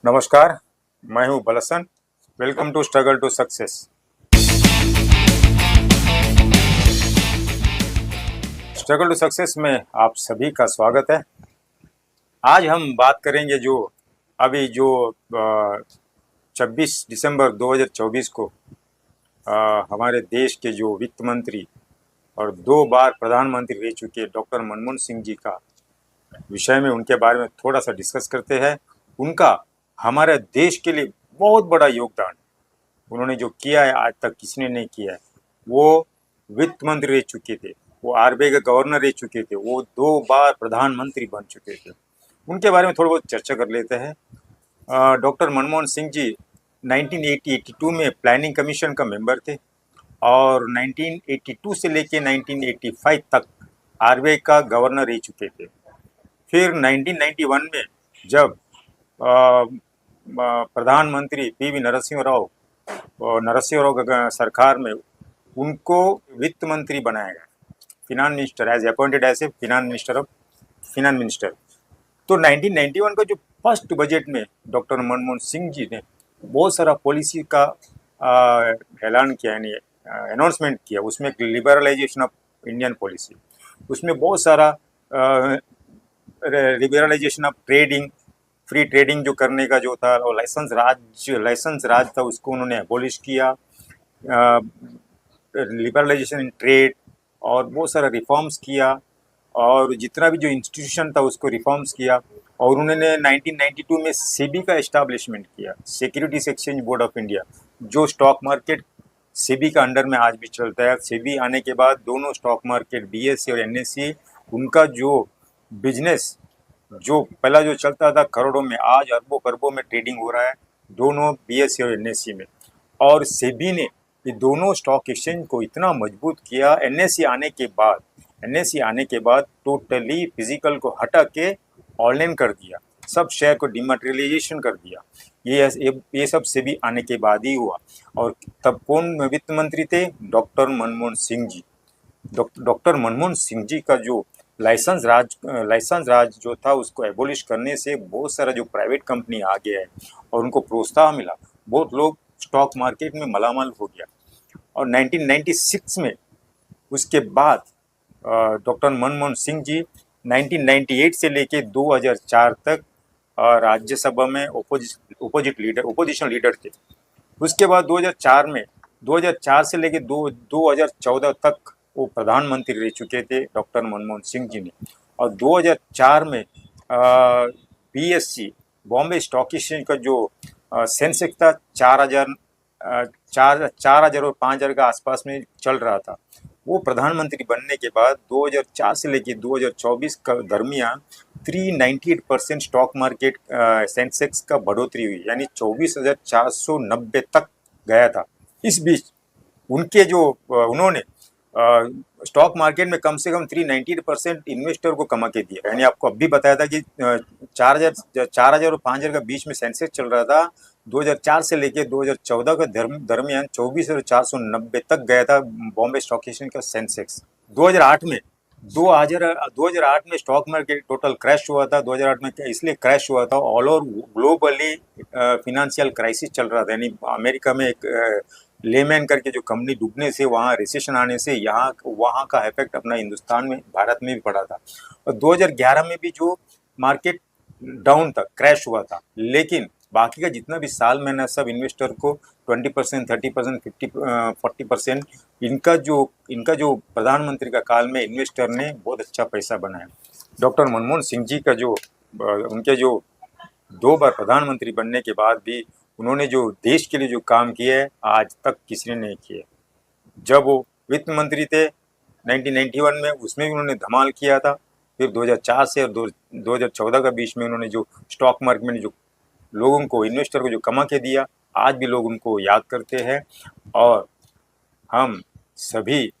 नमस्कार, मैं हूं Balsan. Welcome to struggle to success. Struggle to success में आप सभी का स्वागत है। आज हम बात करेंगे जो अभी जो 26 दिसंबर 2024 को हमारे देश के जो वित्त मंत्री और 2 बार प्रधानमंत्री रह चुके डॉक्टर मनमोहन सिंह जी का विषय में उनके बारे में थोड़ा सा डिस्कस करते हैं। उनका हमारे देश के लिए बहुत बड़ा योगदान, उन्होंने जो किया है आज तक किसी ने नहीं किया है। वो वित्त मंत्री रह चुके थे, वो आरबीआई के गवर्नर रह चुके थे, वो 2 बार प्रधानमंत्री बन चुके थे। उनके बारे में थोड़ा बहुत चर्चा कर लेते हैं। डॉक्टर मनमोहन सिंह जी 1982 में प्लानिंग कमीशन का मेंबर थे और 1982 से लेके 1985 तक आरबीआई का गवर्नर रह चुके थे। फिर 1991 में जब प्रधानमंत्री पीवी नरसिंह राव का सरकार में उनको वित्त मंत्री बनाया गया, finance minister, as appointed as a finance minister. तो 1991 का जो फर्स्ट बजट में डॉक्टर मनमोहन सिंह जी ने बहुत सारा पॉलिसी का ऐलान किया, यानी अनाउंसमेंट किया। उसमें लिबरलाइजेशन ऑफ इंडियन पॉलिसी, उसमें बहुत सारा liberalisation of trading, free trading जो करने का जो था, और लाइसेंस राज था, उसको उन्होंने एबॉलिश किया। लिबरलाइजेशन इन ट्रेड और बहुत सारा रिफॉर्म्स किया, और जितना भी जो इंस्टीट्यूशन था उसको रिफॉर्म्स किया। और उन्होंने 1992 में सेबी का एस्टैब्लिशमेंट किया, securities exchange board of India, जो स्टॉक मार्केट सेबी का अंडर में आज भी चलता है। सेबी आने के बाद दोनों स्टॉक मार्केट बीएसई और एनएसई, उनका जो बिजनेस जो पहला जो चलता था करोड़ों में, आज अरबों खरबों में ट्रेडिंग हो रहा है, दोनों बीएसई और एनएसई में। और सेबी ने ये दोनों स्टॉक एक्सचेंज को इतना मजबूत किया, एनएसई आने के बाद टोटली फिजिकल को हटा के ऑनलाइन कर दिया, सब शेयर को डिमैटेरियलाइजेशन कर दिया। ये सब सेबी आने के बाद ही हुआ। और तब कौन वित्त मंत्री थे? डॉक्टर मनमोहन सिंह जी। डॉक्टर मनमोहन सिंह जी का जो लाइसेंस राज जो था, उसको एबोलिश करने से बहुत सारा जो प्राइवेट कंपनी आ गया है और उनको प्रोत्साहन मिला, बहुत लोग स्टॉक मार्केट में मालामाल हो गया। और 1996 में उसके बाद डॉक्टर मनमोहन सिंह जी 1998 से लेके 2004 तक राज्यसभा में ओपोजिशन लीडर थे। उसके बाद 2004 से लेके 2014 तक वो प्रधानमंत्री रह चुके थे डॉक्टर मनमोहन सिंह जी ने। और 2004 में बीएससी, बॉम्बे स्टॉक एक्सचेंज का जो सेंसेक्स था, 4,000 और 5,000 का आसपास में चल रहा था। वो प्रधानमंत्री बनने के बाद 2004 से लेकर 2024 का दरमियान 398% स्टॉक मार्केट सेंसेक्स का बढ़ोतरी हुई, यानी 24,490 तक गया था। इस बीच उनके जो उन्होंने स्टॉक मार्केट में कम से कम 398% इन्वेस्टर को कमा के दिया। यानी आपको अभी बताया था कि 4,000 और 5,000 का बीच में सेंसेक्स चल रहा था। 2004 से लेकर 2014 का दरमियान 24,490 तक गया था बॉम्बे स्टॉक एक्सचेंज का सेंसेक्स। 2008 में स्टॉक मार्केट टोटल क्रैश हुआ था। 2008 में इसलिए क्रैश हुआ था, all over globally financial crisis चल रहा था। यानी अमेरिका में एक लेमैन करके जो कंपनी डूबने से, वहाँ रिसेशन आने से वहाँ का इफेक्ट अपना हिंदुस्तान में, भारत में भी पड़ा था। और 2011 में भी जो मार्केट डाउन था, क्रैश हुआ था, लेकिन बाकी का जितना भी साल महीना सब इन्वेस्टर को 20%, 30%, 40% इनका जो प्रधानमंत्री का काल में इन्वेस्टर ने बहुत अच्छा पैसा बनाया। डॉक्टर मनमोहन सिंह जी का जो उनके जो 2 बार प्रधानमंत्री बनने के बाद भी उन्होंने जो देश के लिए जो काम किए है, आज तक किसी ने नहीं किए। जब वो वित्त मंत्री थे 1991 में, उसमें भी उन्होंने धमाल किया था। फिर 2004 से और 2014 का बीच में उन्होंने जो स्टॉक मार्केट में जो लोगों को, इन्वेस्टर को जो कमा के दिया, आज भी लोग उनको याद करते हैं। और हम सभी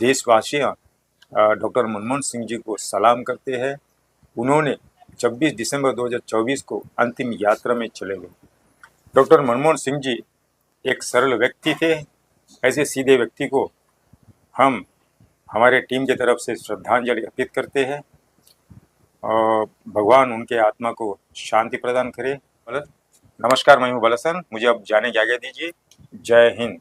देशवासियाँ डॉक्टर मनमोहन सिंह जी को सलाम करते हैं। उन्होंने 26 दिसंबर 2024 को अंतिम यात्रा में चले गए। डॉक्टर मनमोहन सिंह जी एक सरल व्यक्ति थे। ऐसे सीधे व्यक्ति को हम हमारे टीम की तरफ से श्रद्धांजलि अर्पित करते हैं, और भगवान उनके आत्मा को शांति प्रदान करे। नमस्कार, मैं हूँ बलसन, मुझे अब जाने की आज्ञा दीजिए। जय हिंद।